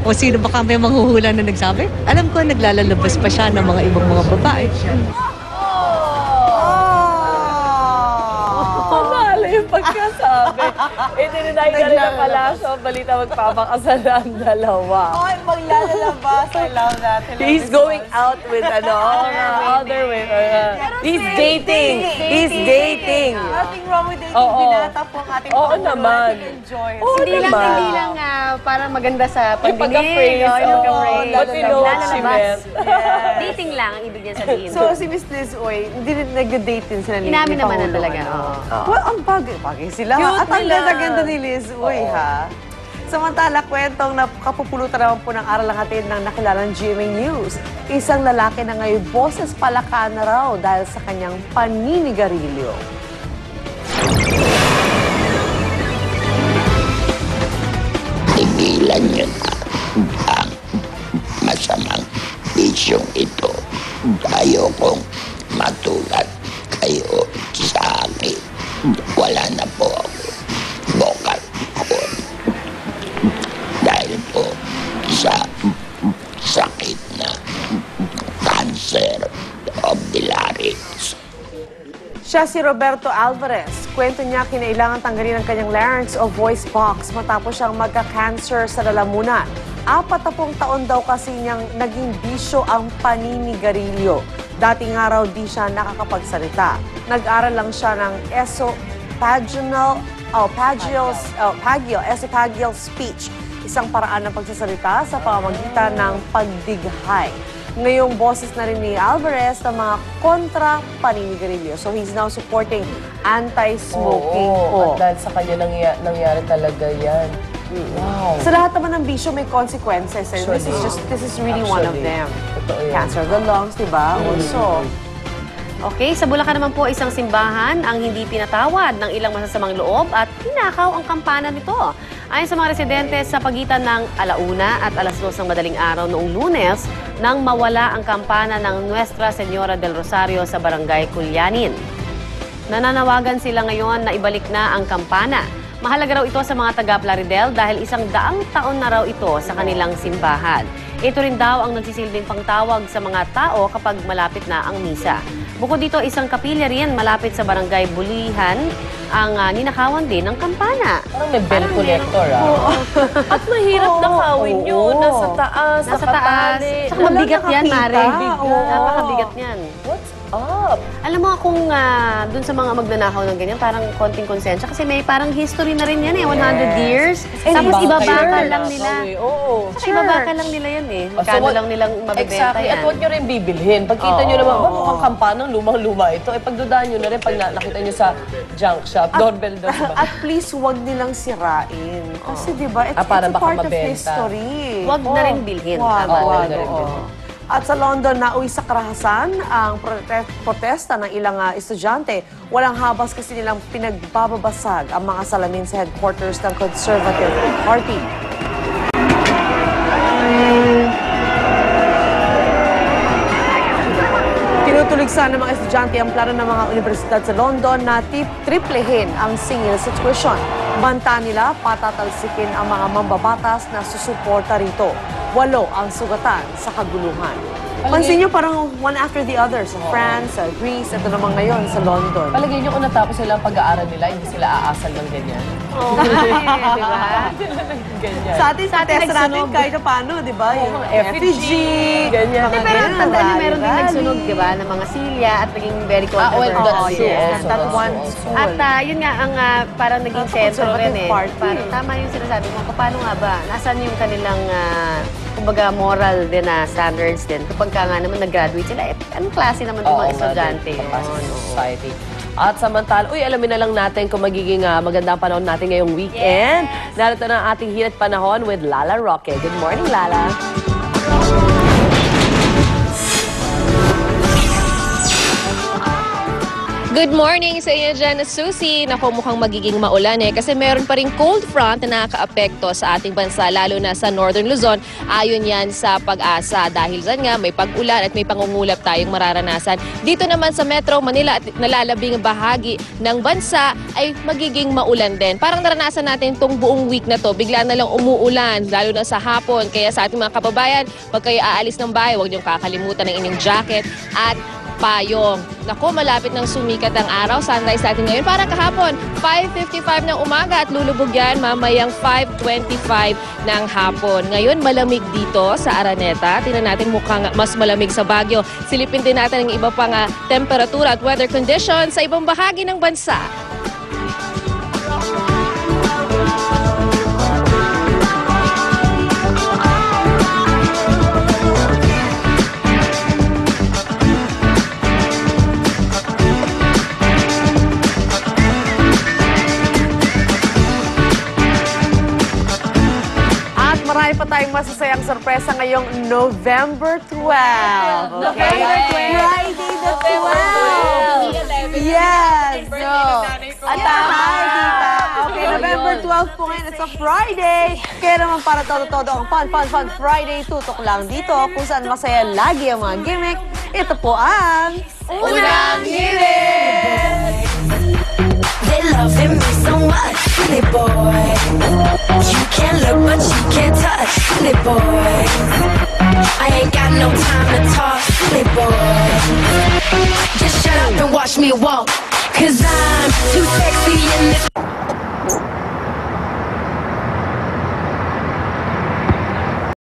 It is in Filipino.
O sino baka may manghuhula na nagsabi? Alam ko, naglalalabas pa siya ng mga ibang mga babae. Yung pagkasabi. Itinunay ka rin ang palasyo. Balita magpapakasal ang dalawa. Oh, maglalabas. I love that. He's going out with other women. He's dating. He's dating. Nothing wrong with dating. Oo. Binata po ang ating Oo naman. Enjoy. Hindi lang parang maganda sa Yung pagdinig. pagka-phrase. Yung pagka-phrase. But you know what she meant. Dating lang ang ibig niya sabihin. So, si Miss Liz Uy, hindi rin nag-date din sila ni Inamin naman na Paolo, talaga, ano? oo. Well, ang bagay sila. Cute At ang nila. ganda-ganda ni Liz Uy, ha? Samantala, kwentong kapupulutan naman po ng aral ang hatid ng nakilalang GMA News. Isang lalaki na ngayon boses palaka na raw dahil sa kanyang paninigarilyo. Tigilan niyo na ang masamang bisyong ito. Ayokong matulad kayo sa akin. Wala na po ako. Vocal cord. Dahil po sa sakit na cancer of the larynx. Siya si Roberto Alvarez. Kwento niya kinailangan tanggalin ang kanyang larynx o voice box matapos siyang magka-cancer sa lalamunan. 40 taon daw kasi niyang naging bisyo ang paninigarilyo. Dati nga raw di siya nakakapagsalita. Nag-aral lang siya ng esophageal speech, isang paraan ng pagsasalita sa pamamagitan ng pagdighay. Ngayong boses na rin ni Alvarez ng mga kontra paninigarilyo. So he's now supporting anti-smoking. At dahil sa kanya nangyari talaga yan. Wow. Sa lahat naman ng bisyo may consequences. And this is really one of them. Totoo yan. Cancer of the lungs, diba? Also, Okay, sa Bulacan naman po isang simbahan ang hindi pinatawad ng ilang masasamang loob at pinakaw ang kampana nito. Ayon sa mga residente, sa pagitan ng 1:00 at 2:00 ng madaling araw noong Lunes, nang mawala ang kampana ng Nuestra Señora del Rosario sa Barangay Culyanin. Nananawagan sila ngayon na ibalik na ang kampana. Mahalaga raw ito sa mga taga-Plaridel dahil 100 taon na raw ito sa kanilang simbahan. Ito rin daw ang nagsisilbing pangtawag sa mga tao kapag malapit na ang misa. Bukod dito, isang kapilya rin malapit sa Barangay Bulihan ang ninakawan din ng kampana. Parang may bell collector, At mahirap nakawin yun. Nasa taas, Nasa taas. Saka mabigat yan, Mare. Napakabigat yan. What's up? Alam mo kung dun sa mga magnanakaw ng ganyan, parang konting konsensya. Kasi may parang history na rin yan 100 years. Tapos ibabaka lang nila. Oo. Saka ibabaka lang nila yan Magkano lang nilang mabibenta exactly. yan. At huwag nyo rin bibilhin. Pagkita nyo naman, mukhang kampanang lumang-luma ito. Pagdudaan nyo na rin pag nakita nyo sa junk shop, doorbell doon ba? at please, huwag nilang sirain. Kasi diba, it's para a baka part of mabenta. history. Huwag na rin bilhin. Wag, Tama wag, na rin oo. bilhin. At sa London, nauwi sa karahasan ang protesta ng ilang estudyante. Walang habas kasi nilang pinagbababasag ang mga salamin sa headquarters ng Conservative Party. Tinutuligsan ng mga estudyante ang plano ng mga universidad sa London na triplehin ang singil sa tuition. Banta nila, patatalsikin ang mga mambabatas na susuporta rito. 8 ang sugatan sa kaguluhan. Pansin nyo parang one after the other sa France, sa Greece, ito naman ngayon sa London. Palagay nyo kung natapos sila ang pag-aaral nila, hindi sila aasal ng ganyan. Oo, di ba? Sa atin, Sa atin protesta natin nagsunog. kahit na paano, di ba? Yung mga effigy, ganyan. mga Pero ganyan, tandaan nyo, meron din rally. nagsunog, di ba, ng mga silya at naging very well, controversial. that's true also, That that's one true school. At yun nga, ang parang naging sentro rin Conservative Party. Parang, tama yung sinasabi mo. Paano nga ba? Nasaan yung kanilang, kumbaga, moral din na standards din? Kapag ka nga naman nag-graduate sila, anong klase naman ng mga estudyante? Society. At samantala, alamin na lang natin kung magiging magandang panahon natin ngayong weekend. Narito na ang ating hirit panahon with Lala Roque. Good morning, Lala. Good morning sa inyo dyan, Susie. Naku, mukhang magiging maulan kasi meron pa rin cold front na nakakaapekto sa ating bansa, lalo na sa Northern Luzon. Ayon yan sa Pag-asa. Dahil dyan nga, may pag-ulan at may pangungulap tayong mararanasan. Dito naman sa Metro Manila at nalalabing bahagi ng bansa ay magiging maulan din. Parang naranasan natin itong buong week na to. Bigla na lang umuulan, lalo na sa hapon. Kaya sa ating mga kababayan, pag kayo aalis ng bahay, huwag niyong kakalimutan ng inyong jacket at payong. Naku, malapit ng sumikat ang araw. Sunrise natin ngayon para kahapon. 5:55 ng umaga at lulubog yan mamayang 5:25 ng hapon. Ngayon, malamig dito sa Araneta. Tingnan natin mukhang mas malamig sa Baguio. Silipin din natin ang iba pang temperatura at weather conditions sa ibang bahagi ng bansa. Marami pa tayong masasayang sorpresa ngayong November 12. Okay? Friday the 12. Yes. So, okay, November 12 po ngayon. It's a Friday. Kaya naman para todo-todo ang fun Friday, tutok lang dito kung saan masaya lagi ang mga gimmick. Ito po ang Unang Hirit! They loving me so much, silly boy. You can look, but you can't touch, silly boy. I ain't got no time to talk, silly boy. Just shut up and watch me walk, 'cause I'm too sexy in this.